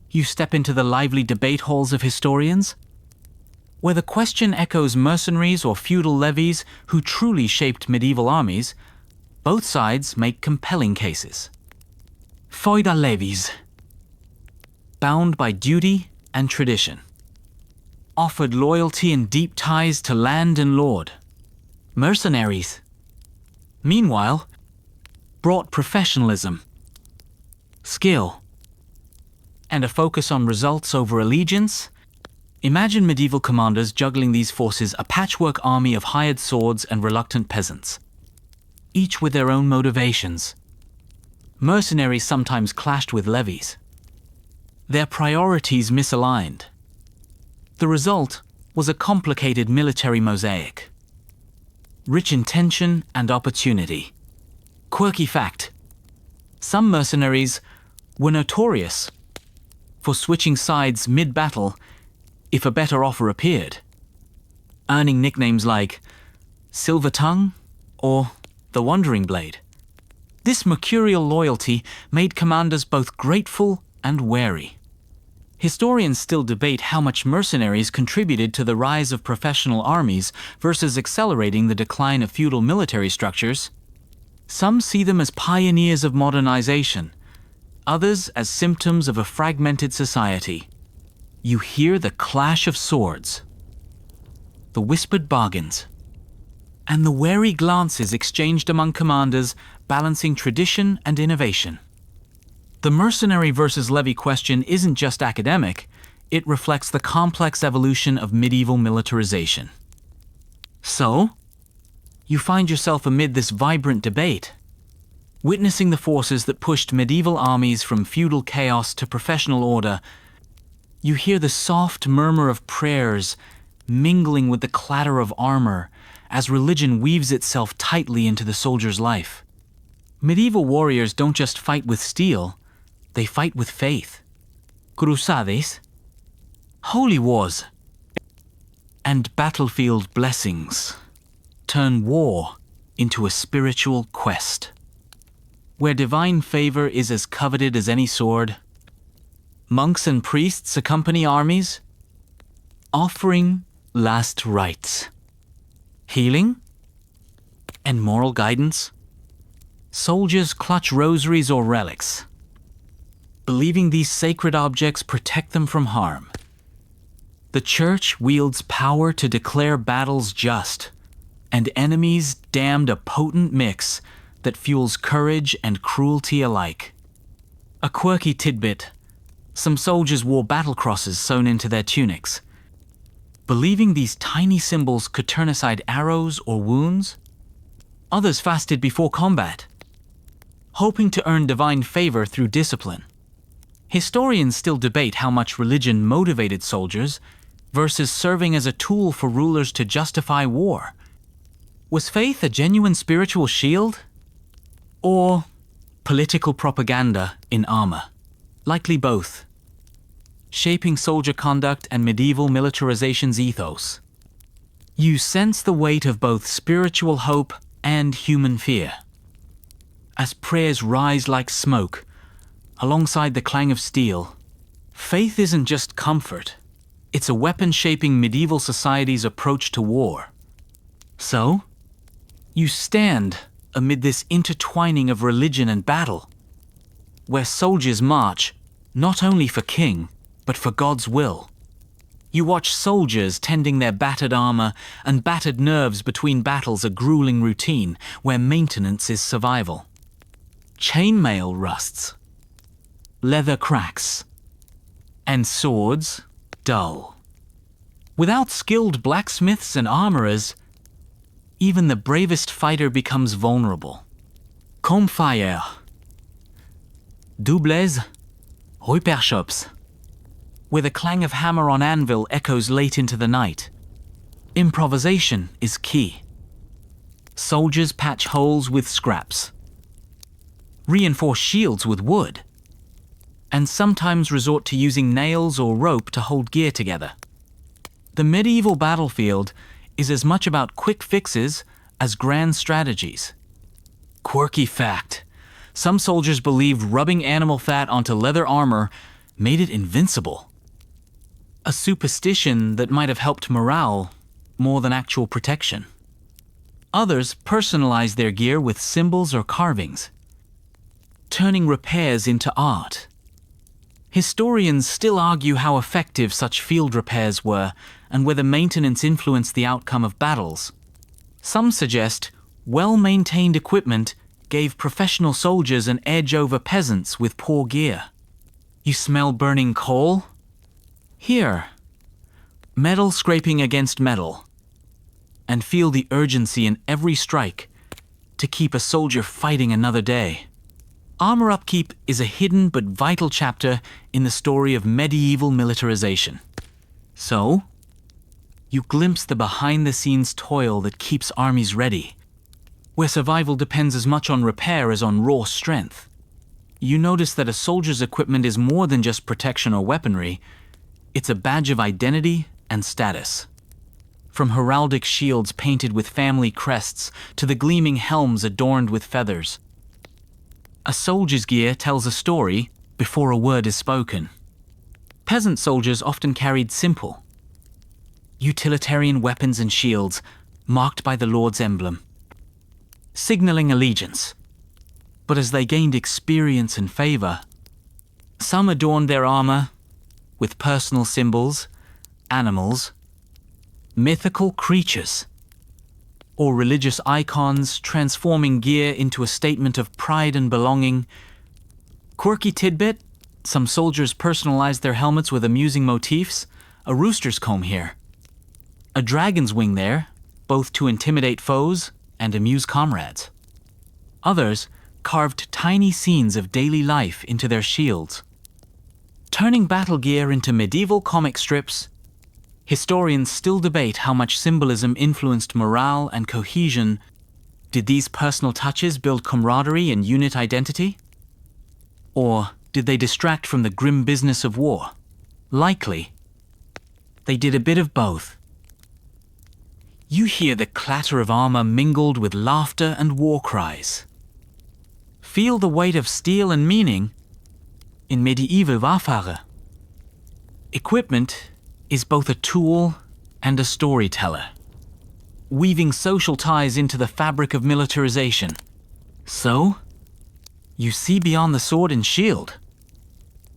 You step into the lively debate halls of historians, where the question echoes mercenaries or feudal levies who truly shaped medieval armies. Both sides make compelling cases. Feudal levies, bound by duty and tradition, offered loyalty and deep ties to land and lord. Mercenaries, meanwhile, brought professionalism, skill, and a focus on results over allegiance. Imagine medieval commanders juggling these forces, a patchwork army of hired swords and reluctant peasants, each with their own motivations. Mercenaries sometimes clashed with levies, their priorities misaligned. The result was a complicated military mosaic, rich in tension and opportunity. Quirky fact: some mercenaries were notorious for switching sides mid-battle if a better offer appeared, earning nicknames like Silver Tongue or the Wandering Blade. This mercurial loyalty made commanders both grateful and wary. Historians still debate how much mercenaries contributed to the rise of professional armies versus accelerating the decline of feudal military structures. Some see them as pioneers of modernization, others as symptoms of a fragmented society. You hear the clash of swords, the whispered bargains, and the wary glances exchanged among commanders balancing tradition and innovation. The mercenary versus levy question isn't just academic, it reflects the complex evolution of medieval militarization. So, you find yourself amid this vibrant debate, witnessing the forces that pushed medieval armies from feudal chaos to professional order. You hear the soft murmur of prayers mingling with the clatter of armor as religion weaves itself tightly into the soldier's life. Medieval warriors don't just fight with steel, they fight with faith. Crusades, holy wars, and battlefield blessings turn war into a spiritual quest, where divine favor is as coveted as any sword. Monks and priests accompany armies, offering last rites, healing, and moral guidance. Soldiers clutch rosaries or relics, believing these sacred objects protect them from harm. The Church wields power to declare battles just, and enemies damned, a potent mix that fuels courage and cruelty alike. A quirky tidbit: some soldiers wore battle crosses sewn into their tunics, believing these tiny symbols could turn aside arrows or wounds. Others fasted before combat, hoping to earn divine favor through discipline. Historians still debate how much religion motivated soldiers versus serving as a tool for rulers to justify war. Was faith a genuine spiritual shield? Or political propaganda in armor? Likely both, shaping soldier conduct and medieval militarization's ethos. You sense the weight of both spiritual hope and human fear, as prayers rise like smoke alongside the clang of steel. Faith isn't just comfort, it's a weapon shaping medieval society's approach to war. So, you stand amid this intertwining of religion and battle, where soldiers march not only for king, but for God's will. You watch soldiers tending their battered armor and battered nerves between battles, a grueling routine where maintenance is survival. Chainmail rusts, leather cracks, and swords dull. Without skilled blacksmiths and armorers, even the bravest fighter becomes vulnerable. Comme fire, doubles, reperchops, where the clang of hammer on anvil echoes late into the night. Improvisation is key. Soldiers patch holes with scraps, reinforce shields with wood, and sometimes resort to using nails or rope to hold gear together. The medieval battlefield is as much about quick fixes as grand strategies. Quirky fact: some soldiers believed rubbing animal fat onto leather armor made it invincible. A superstition that might have helped morale more than actual protection. Others personalized their gear with symbols or carvings, turning repairs into art. Historians still argue how effective such field repairs were and whether maintenance influenced the outcome of battles. Some suggest well-maintained equipment gave professional soldiers an edge over peasants with poor gear. You smell burning coal? Here, metal scraping against metal, and feel the urgency in every strike to keep a soldier fighting another day. Armor upkeep is a hidden but vital chapter in the story of medieval militarization. So, you glimpse the behind-the-scenes toil that keeps armies ready, where survival depends as much on repair as on raw strength. You notice that a soldier's equipment is more than just protection or weaponry. It's a badge of identity and status. From heraldic shields painted with family crests to the gleaming helms adorned with feathers, a soldier's gear tells a story before a word is spoken. Peasant soldiers often carried simple, utilitarian weapons and shields marked by the Lord's emblem, signaling allegiance. But as they gained experience and favor, some adorned their armor with personal symbols, animals, mythical creatures, or religious icons, transforming gear into a statement of pride and belonging. Quirky tidbit: some soldiers personalized their helmets with amusing motifs. A rooster's comb here, a dragon's wing there, both to intimidate foes and amuse comrades. Others carved tiny scenes of daily life into their shields. Turning battle gear into medieval comic strips, historians still debate how much symbolism influenced morale and cohesion. Did these personal touches build camaraderie and unit identity? Or did they distract from the grim business of war? Likely, they did a bit of both. You hear the clatter of armor mingled with laughter and war cries. Feel the weight of steel and meaning in medieval Warfare. Equipment is both a tool and a storyteller, weaving social ties into the fabric of militarization. So, you see beyond the sword and shield,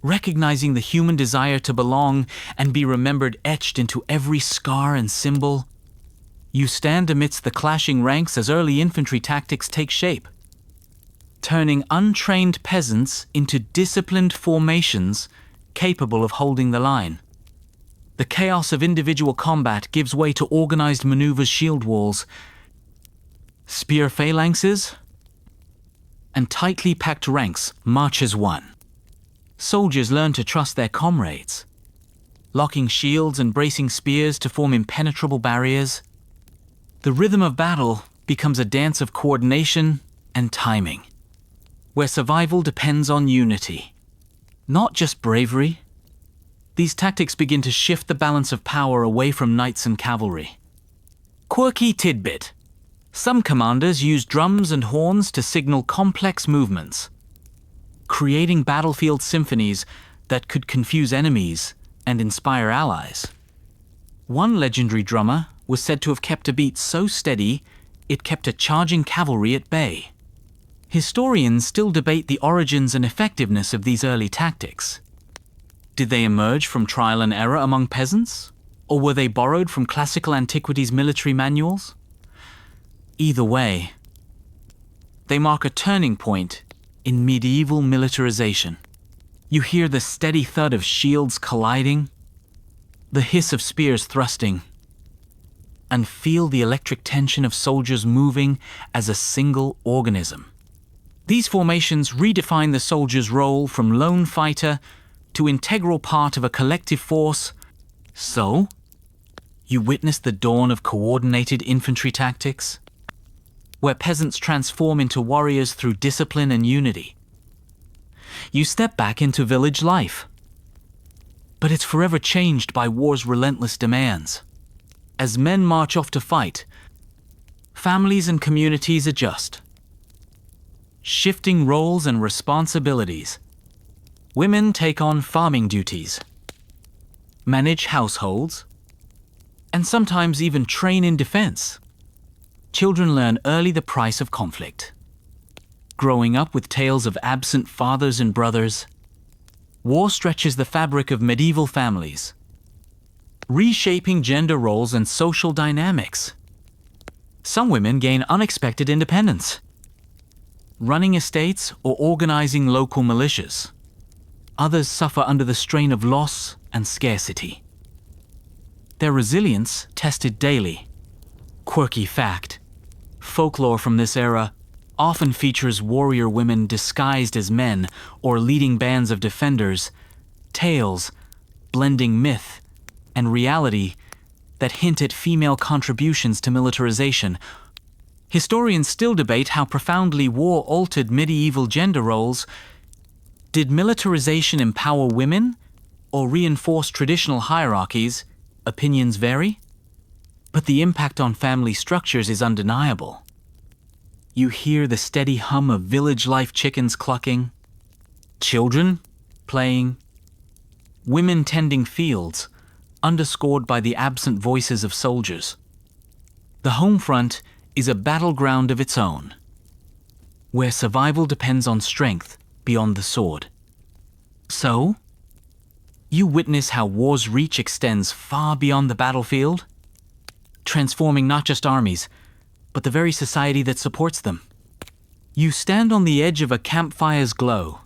recognizing the human desire to belong and be remembered etched into every scar and symbol. You stand amidst the clashing ranks as early infantry tactics take shape, turning untrained peasants into disciplined formations capable of holding the line. The chaos of individual combat gives way to organized maneuvers, shield walls, spear phalanxes, and tightly packed ranks march as one. Soldiers learn to trust their comrades, locking shields and bracing spears to form impenetrable barriers. The rhythm of battle becomes a dance of coordination and timing, where survival depends on unity, not just bravery. These tactics begin to shift the balance of power away from knights and cavalry. Quirky tidbit: some commanders use drums and horns to signal complex movements, creating battlefield symphonies that could confuse enemies and inspire allies. One legendary drummer was said to have kept a beat so steady it kept a charging cavalry at bay. Historians still debate the origins and effectiveness of these early tactics. Did they emerge from trial and error among peasants? Or were they borrowed from classical antiquities military manuals? Either way, they mark a turning point in medieval militarization. You hear the steady thud of shields colliding, the hiss of spears thrusting, and feel the electric tension of soldiers moving as a single organism. These formations redefine the soldier's role from lone fighter to integral part of a collective force. So, you witness the dawn of coordinated infantry tactics, where peasants transform into warriors through discipline and unity. You step back into village life, but it's forever changed by war's relentless demands. As men march off to fight, families and communities adjust, shifting roles and responsibilities. Women take on farming duties, manage households, and sometimes even train in defense. Children learn early the price of conflict, growing up with tales of absent fathers and brothers. War stretches the fabric of medieval families, reshaping gender roles and social dynamics. Some women gain unexpected independence, running estates or organizing local militias. Others suffer under the strain of loss and scarcity, their resilience tested daily. Quirky fact: folklore from this era often features warrior women disguised as men or leading bands of defenders, tales blending myth and reality that hint at female contributions to militarization. Historians still debate how profoundly war altered medieval gender roles. Did militarization empower women or reinforce traditional hierarchies? Opinions vary, but the impact on family structures is undeniable. You hear the steady hum of village life, chickens clucking, children playing, women tending fields, underscored by the absent voices of soldiers. The home front is a battleground of its own, where survival depends on strength beyond the sword. So, you witness how war's reach extends far beyond the battlefield, transforming not just armies, but the very society that supports them. You stand on the edge of a campfire's glow,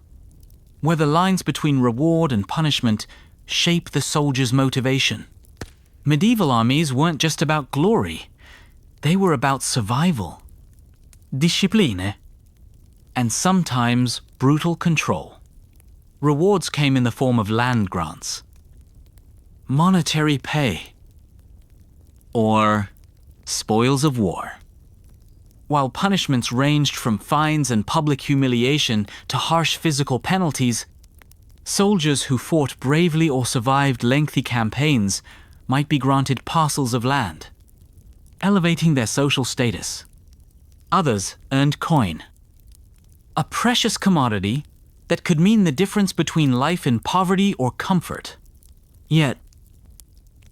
where the lines between reward and punishment shape the soldier's motivation. Medieval armies weren't just about glory, they were about survival, discipline, and sometimes brutal control. Rewards came in the form of land grants, monetary pay, or spoils of war, while punishments ranged from fines and public humiliation to harsh physical penalties. Soldiers who fought bravely or survived lengthy campaigns might be granted parcels of land, elevating their social status. Others earned coin, a precious commodity that could mean the difference between life in poverty or comfort. Yet,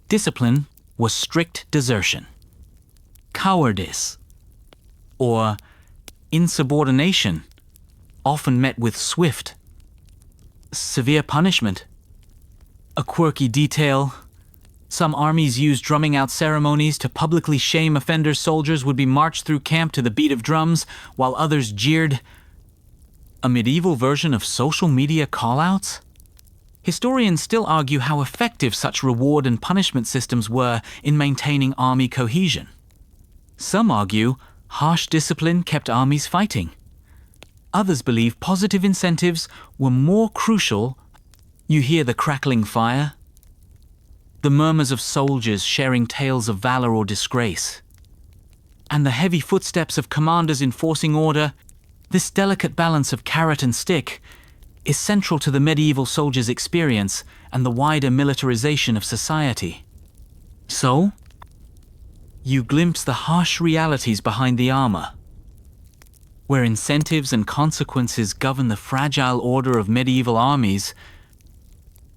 discipline was strict desertion, cowardice, or insubordination, often met with swift, severe punishment. A quirky detail: some armies used drumming out ceremonies to publicly shame offenders. Soldiers would be marched through camp to the beat of drums, while others jeered. A medieval version of social media call-outs? Historians still argue how effective such reward and punishment systems were in maintaining army cohesion. Some argue harsh discipline kept armies fighting. Others believe positive incentives were more crucial. You hear the crackling fire, the murmurs of soldiers sharing tales of valor or disgrace, and the heavy footsteps of commanders enforcing order. This delicate balance of carrot and stick is central to the medieval soldier's experience and the wider militarization of society. So, you glimpse the harsh realities behind the armor, where incentives and consequences govern the fragile order of medieval armies.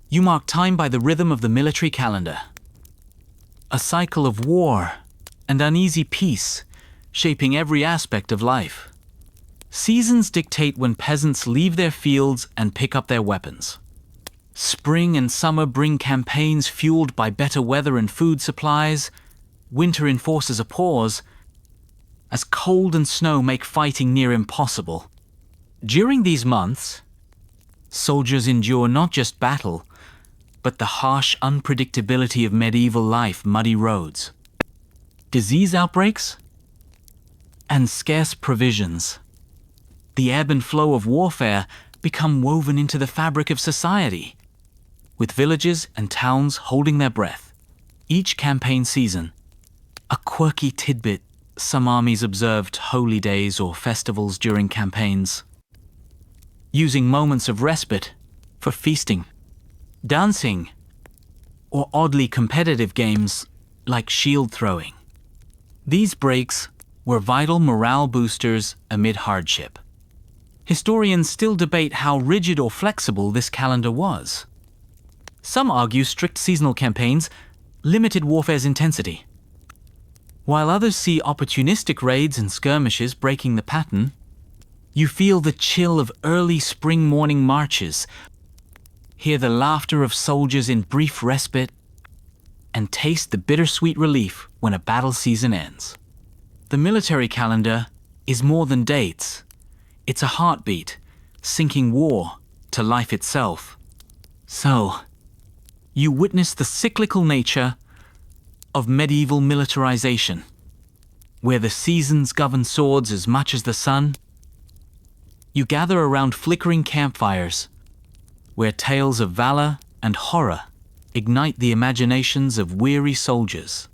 You mark time by the rhythm of the military calendar, a cycle of war and uneasy peace shaping every aspect of life. Seasons dictate when peasants leave their fields and pick up their weapons. Spring and summer bring campaigns fueled by better weather and food supplies. Winter enforces a pause, as cold and snow make fighting near impossible. During these months, soldiers endure not just battle, but the harsh unpredictability of medieval life, muddy roads, disease outbreaks, and scarce provisions. the ebb and flow of warfare become woven into the fabric of society, with villages and towns holding their breath. Each campaign season, a quirky tidbit. Some armies observed holy days or festivals during campaigns, using moments of respite for feasting, dancing, or oddly competitive games like shield throwing. These breaks were vital morale boosters amid hardship. Historians still debate how rigid or flexible this calendar was. Some argue strict seasonal campaigns limited warfare's intensity, while others see opportunistic raids and skirmishes breaking the pattern. You feel the chill of early spring morning marches, hear the laughter of soldiers in brief respite, and taste the bittersweet relief when a battle season ends. The military calendar is more than dates. It's a heartbeat, syncing war to life itself. So, you witness the cyclical nature of medieval militarization, where the seasons govern swords as much as the sun. You gather around flickering campfires, where tales of valor and horror ignite the imaginations of weary soldiers.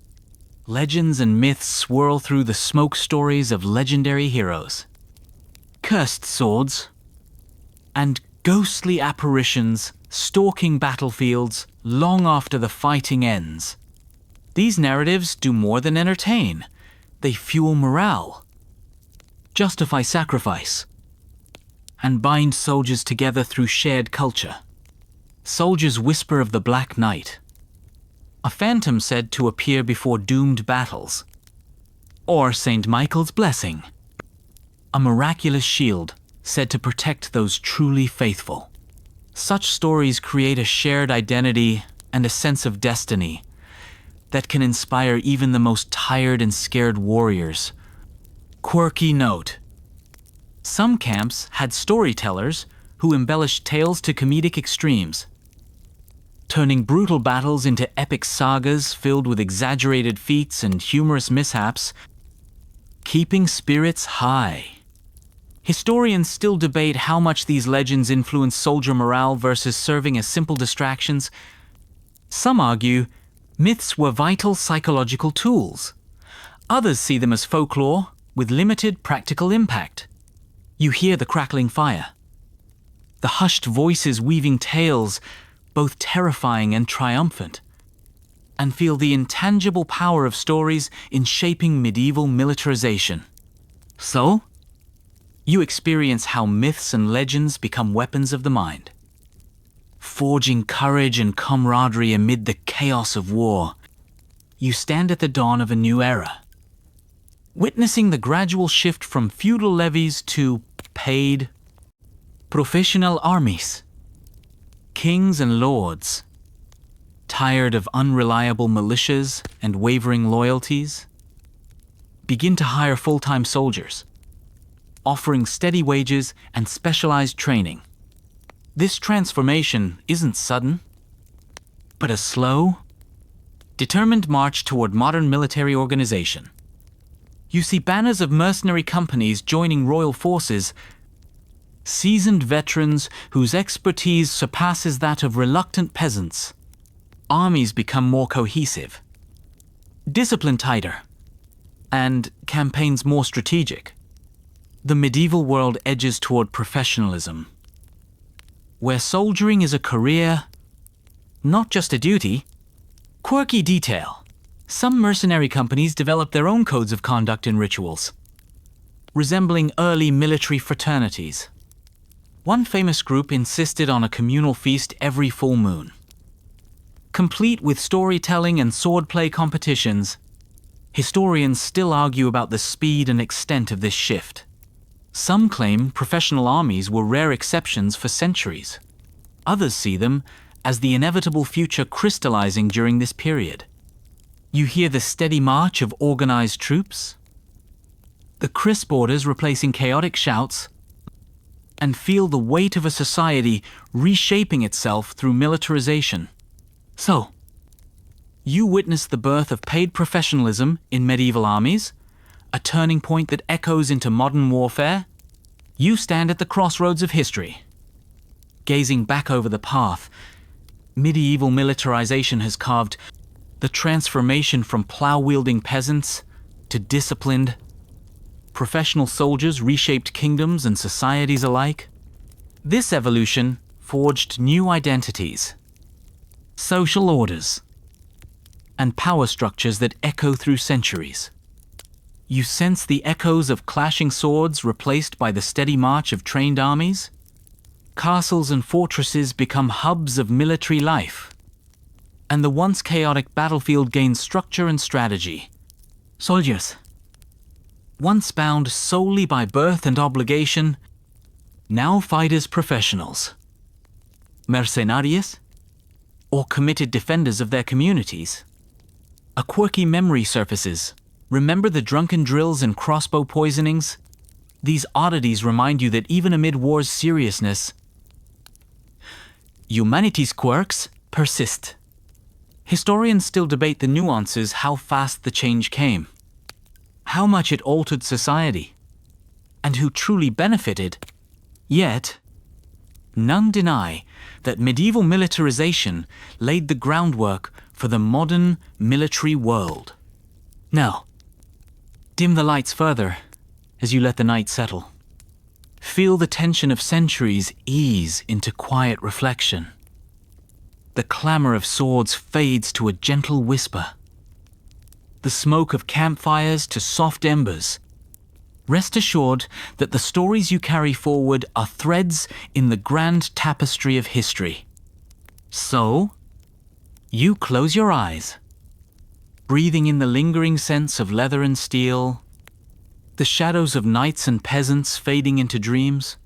Legends and myths swirl through the smoke stories of legendary heroes, cursed swords, and ghostly apparitions stalking battlefields long after the fighting ends. These narratives do more than entertain. They fuel morale, justify sacrifice, and bind soldiers together through shared culture. Soldiers whisper of the Black Knight, a phantom said to appear before doomed battles, or St. Michael's blessing, a miraculous shield said to protect those truly faithful. Such stories create a shared identity and a sense of destiny that can inspire even the most tired and scared warriors. Quirky note: some camps had storytellers who embellished tales to comedic extremes, turning brutal battles into epic sagas filled with exaggerated feats and humorous mishaps, keeping spirits high. Historians still debate how much these legends influence soldier morale versus serving as simple distractions. Some argue myths were vital psychological tools. Others see them as folklore with limited practical impact. You hear the crackling fire, the hushed voices weaving tales both terrifying and triumphant, and feel the intangible power of stories in shaping medieval militarization. So, you experience how myths and legends become weapons of the mind, forging courage and camaraderie amid the chaos of war. You stand at the dawn of a new era, witnessing the gradual shift from feudal levies to paid, professional armies. Kings and lords, tired of unreliable militias and wavering loyalties, begin to hire full-time soldiers, offering steady wages and specialized training. This transformation isn't sudden, but a slow, determined march toward modern military organization. You see banners of mercenary companies joining royal forces, seasoned veterans whose expertise surpasses that of reluctant peasants. Armies become more cohesive, discipline tighter, and campaigns more strategic. The medieval world edges toward professionalism, where soldiering is a career, not just a duty. Quirky detail: some mercenary companies develop their own codes of conduct and rituals, resembling early military fraternities. One famous group insisted on a communal feast every full moon, complete with storytelling and swordplay competitions. Historians still argue about the speed and extent of this shift. Some claim professional armies were rare exceptions for centuries. Others see them as the inevitable future crystallizing during this period. You hear the steady march of organized troops, the crisp orders replacing chaotic shouts, and feel the weight of a society reshaping itself through militarization. So, you witness the birth of paid professionalism in medieval armies, a turning point that echoes into modern warfare. You stand at the crossroads of history. Gazing back over the path, medieval militarization has carved the transformation from plow-wielding peasants to disciplined, professional soldiers reshaped kingdoms and societies alike. This evolution forged new identities, social orders, and power structures that echo through centuries. You sense the echoes of clashing swords replaced by the steady march of trained armies. Castles and fortresses become hubs of military life, and the once chaotic battlefield gains structure and strategy. Soldiers, once bound solely by birth and obligation, now fight as professionals. Mercenarios, or committed defenders of their communities. A quirky memory surfaces. Remember the drunken drills and crossbow poisonings? These oddities remind you that even amid war's seriousness, humanity's quirks persist. Historians still debate the nuances, how fast the change came, how much it altered society, and who truly benefited. Yet, none deny that medieval militarization laid the groundwork for the modern military world. Now, dim the lights further as you let the night settle. Feel the tension of centuries ease into quiet reflection. The clamor of swords fades to a gentle whisper. The smoke of campfires to soft embers. Rest assured that the stories you carry forward are threads in the grand tapestry of history. So, you close your eyes, breathing in the lingering sense of leather and steel, the shadows of knights and peasants fading into dreams.